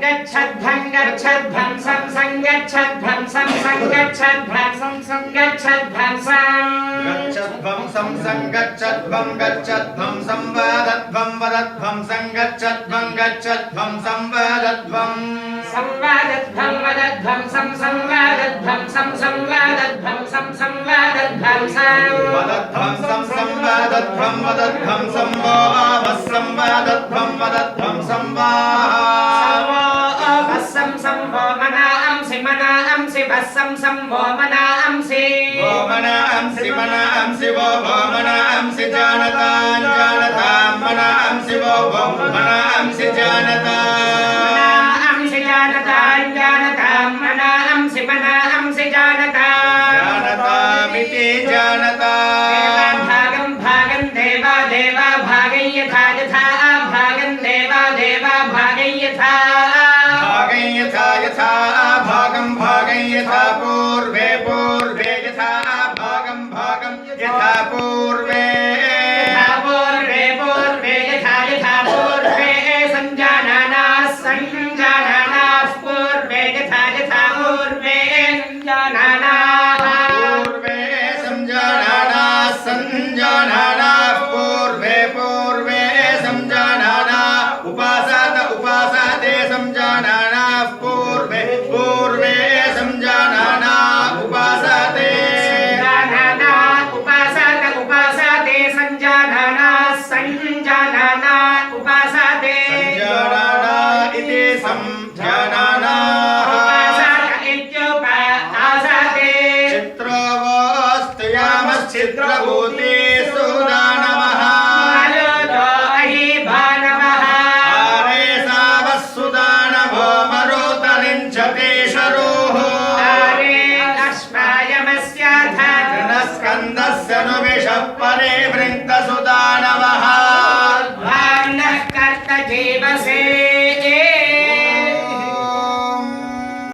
गच्छध्वं गच्छध्वं संगच्छध्वं संगच्छध्वं संगच्छध्वं गच्छध्वं संगच्छध्वं गच्छध्वं संवादध्वं वदध्वं संगच्छध्वं गच्छध्वं संवादध्वं संवादध्वं वदध्वं संवादध्वं संवादध्वं संवादध्वं वदध्वं संवादध्वं वदध्वं संवादध्वं वदध्वं भस्सं संभो मनांसि मनांसि भस्सं संभो मनांसि वो मनांसि मनांसि वो मनांसि जानतां जानतां मनांसि वो मनांसि मनांसि जानतां जानतां मनांसि मनांसि जानतां जानतामिति जानतां भागं भागं देवा देवा भागं यथा यथा भागं देवा देवा भागं यथा यथा भागं भागं यथा पूर्वे पूर्वे यथा भागं भागं यथा पूर्वे पूर्वे पूर्वे यथा यथा पूर्वे संजानाना संजानाना पूर्वे यथा यथा पूर्वे संजानाना पूर्वे संजानाना संजानाना पूर्वे पूर्वे संजानाना उपासत उपासते संजानाना पूर्वे पूर्वे संजानाना उपासते संजानाना उपासत उपासते संजानाना संजानाना उपासते संजानाना इति संजानाना उपासत इत्युपासते चित्रवस्तु यामश्चित्रभूते सुदानवः मरुतो हि भानवः आरे सावस्सुदानभो मरुतरिञ्चते शरोः आरे अश्वायमस्याथ स्कन्दस्य नु विषः परे वृन्तसुदानवः भान्नः कर्त जीवसे